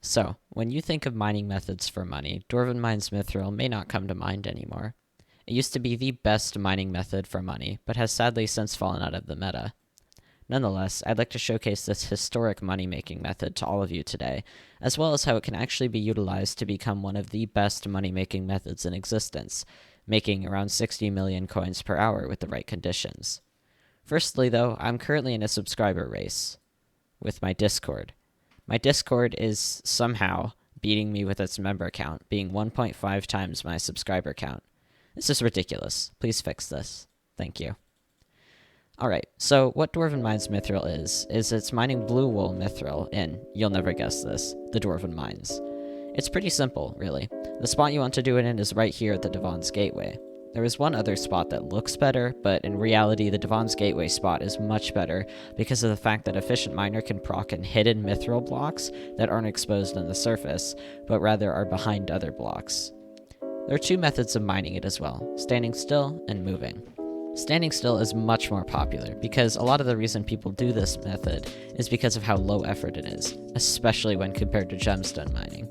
So, when you think of mining methods for money, Dwarven Mines Mithril may not come to mind anymore. It used to be the best mining method for money, but has sadly since fallen out of the meta. Nonetheless, I'd like to showcase this historic money-making method to all of you today, as well as how it can actually be utilized to become one of the best money-making methods in existence, making around 60 million coins per hour with the right conditions. Firstly, though, I'm currently in a subscriber race with my Discord. My Discord is somehow beating me with its member count, being 1.5 times my subscriber count. This is ridiculous. Please fix this. Thank you. Alright, so what Dwarven Mines Mithril is it's mining blue wool Mithril in, you'll never guess this, the Dwarven Mines. It's pretty simple, really. The spot you want to do it in is right here at the Devon's Gateway. There is one other spot that looks better, but in reality the Devon's Gateway spot is much better because of the fact that Efficient Miner can proc in hidden Mithril blocks that aren't exposed on the surface, but rather are behind other blocks. There are two methods of mining it as well, standing still and moving. Standing still is much more popular because a lot of the reason people do this method is because of how low effort it is, especially when compared to gemstone mining.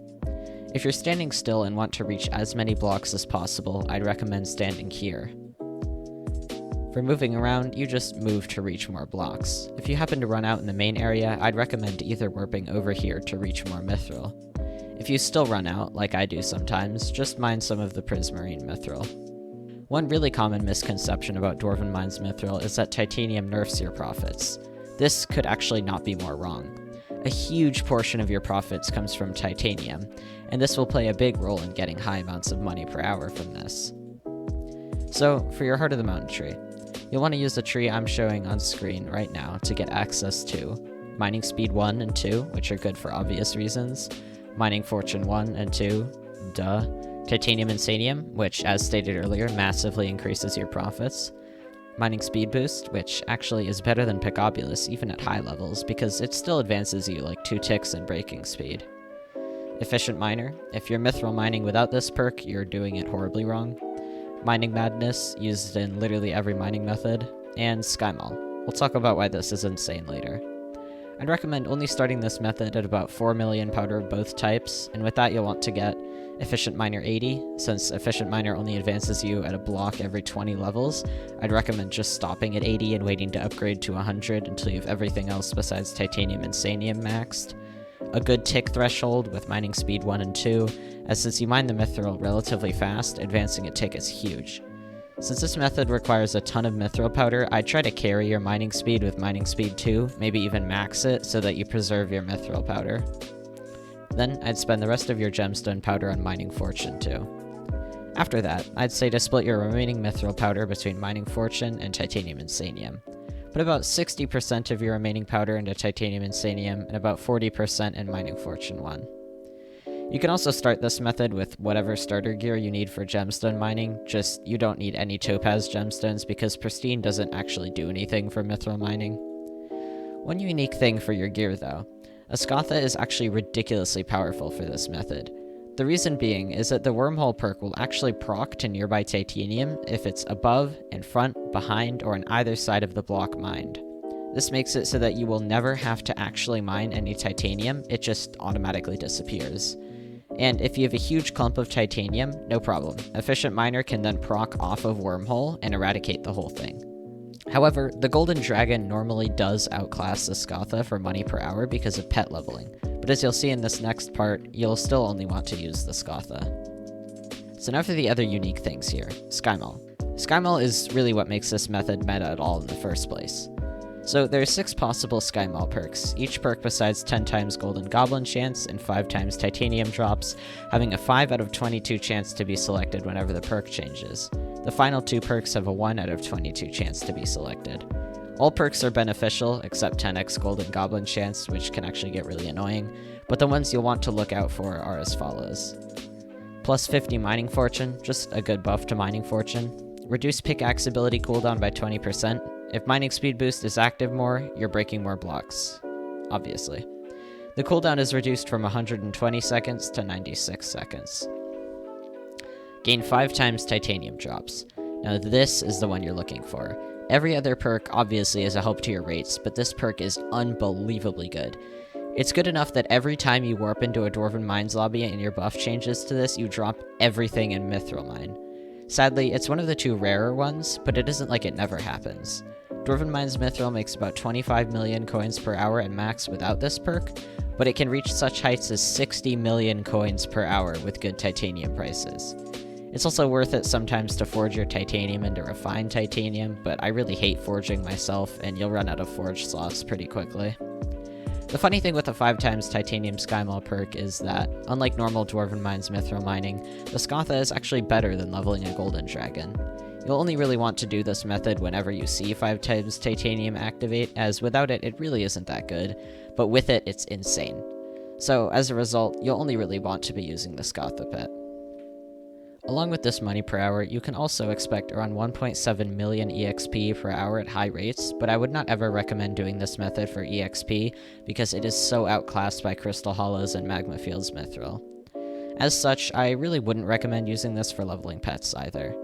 If you're standing still and want to reach as many blocks as possible, I'd recommend standing here. For moving around, you just move to reach more blocks. If you happen to run out in the main area, I'd recommend either warping over here to reach more Mithril. If you still run out, like I do sometimes, just mine some of the Prismarine Mithril. One really common misconception about Dwarven Mines Mithril is that titanium nerfs your profits. This could actually not be more wrong. A huge portion of your profits comes from titanium, and this will play a big role in getting high amounts of money per hour from this. So, for your Heart of the Mountain tree, you'll want to use the tree I'm showing on screen right now to get access to Mining Speed 1 and 2, which are good for obvious reasons, Mining Fortune 1 and 2, duh, Titanium Insanium, which, as stated earlier, massively increases your profits. Mining Speed Boost, which actually is better than Picobulus even at high levels, because it still advances you like 2 ticks in breaking speed. Efficient Miner, if you're Mithril mining without this perk, you're doing it horribly wrong. Mining Madness, used in literally every mining method. And SkyMall. We'll talk about why this is insane later. I'd recommend only starting this method at about 4 million powder of both types, and with that you'll want to get Efficient Miner 80, since Efficient Miner only advances you at a block every 20 levels. I'd recommend just stopping at 80 and waiting to upgrade to 100 until you have everything else besides Titanium Insanium maxed. A good tick threshold with Mining Speed 1 and 2, as since you mine the Mithril relatively fast, advancing a tick is huge. Since this method requires a ton of Mithril powder, I'd try to carry your mining speed with Mining Speed 2, maybe even max it so that you preserve your Mithril powder. Then, I'd spend the rest of your gemstone powder on Mining Fortune 2. After that, I'd say to split your remaining Mithril powder between Mining Fortune and Titanium Insanium. Put about 60% of your remaining powder into Titanium Insanium and about 40% in Mining Fortune 1. You can also start this method with whatever starter gear you need for gemstone mining, just you don't need any topaz gemstones because Pristine doesn't actually do anything for Mithril mining. One unique thing for your gear though, a Scatha is actually ridiculously powerful for this method. The reason being is that the wormhole perk will actually proc to nearby titanium if it's above, in front, behind, or on either side of the block mined. This makes it so that you will never have to actually mine any titanium, it just automatically disappears. And if you have a huge clump of titanium, no problem. Efficient Miner can then proc off of Wormhole and eradicate the whole thing. However, the Golden Dragon normally does outclass the Scatha for money per hour because of pet leveling, but as you'll see in this next part, you'll still only want to use the Scatha. So now for the other unique things here, SkyMall. SkyMall is really what makes this method meta at all in the first place. So there are 6 possible SkyMall perks, each perk besides 10 times Golden Goblin chance and 5 times Titanium drops, having a 5 out of 22 chance to be selected whenever the perk changes. The final 2 perks have a 1 out of 22 chance to be selected. All perks are beneficial, except 10x Golden Goblin chance, which can actually get really annoying, but the ones you'll want to look out for are as follows. Plus 50 Mining Fortune, just a good buff to Mining Fortune. Reduce pickaxe ability cooldown by 20%. If Mining Speed Boost is active more, you're breaking more blocks. Obviously. The cooldown is reduced from 120 seconds to 96 seconds. Gain 5 times Titanium drops. Now this is the one you're looking for. Every other perk obviously is a help to your rates, but this perk is unbelievably good. It's good enough that every time you warp into a Dwarven Mines lobby and your buff changes to this, you drop everything in Mithril Mine. Sadly, it's one of the 2 rarer ones, but it isn't like it never happens. Dwarven Mines Mithril makes about 25 million coins per hour at max without this perk, but it can reach such heights as 60 million coins per hour with good titanium prices. It's also worth it sometimes to forge your titanium into refined titanium, but I really hate forging myself, and you'll run out of forge slots pretty quickly. The funny thing with the 5x titanium SkyMall perk is that, unlike normal Dwarven Mines Mithril mining, the Scatha is actually better than leveling a golden dragon. You'll only really want to do this method whenever you see 5x titanium activate, as without it, it really isn't that good, but with it, it's insane. So, as a result, you'll only really want to be using the Scatha pet. Along with this money per hour, you can also expect around 1.7 million EXP per hour at high rates, but I would not ever recommend doing this method for EXP because it is so outclassed by Crystal Hollows and Magma Fields Mithril. As such, I really wouldn't recommend using this for leveling pets either.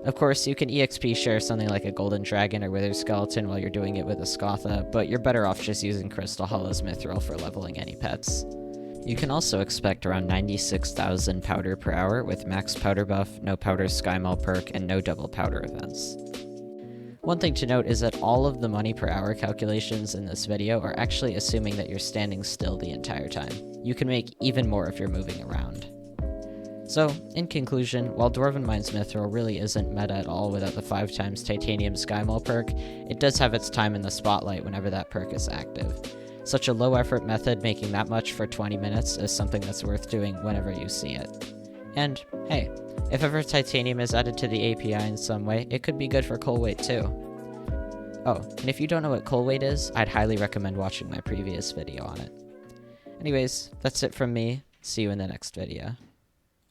Of course, you can EXP share something like a Golden Dragon or Wither Skeleton while you're doing it with a Scatha, but you're better off just using Crystal Hollows Mithril for leveling any pets. You can also expect around 96,000 powder per hour with max powder buff, no powder SkyMall perk, and no double powder events. One thing to note is that all of the money per hour calculations in this video are actually assuming that you're standing still the entire time. You can make even more if you're moving around. So, in conclusion, while Dwarven Mines Mithril really isn't meta at all without the 5x titanium SkyMall perk, it does have its time in the spotlight whenever that perk is active. Such a low effort method making that much for 20 minutes is something that's worth doing whenever you see it. And, hey, if ever titanium is added to the API in some way, it could be good for coal weight too. Oh, and if you don't know what coal weight is, I'd highly recommend watching my previous video on it. Anyways, that's it from me. See you in the next video.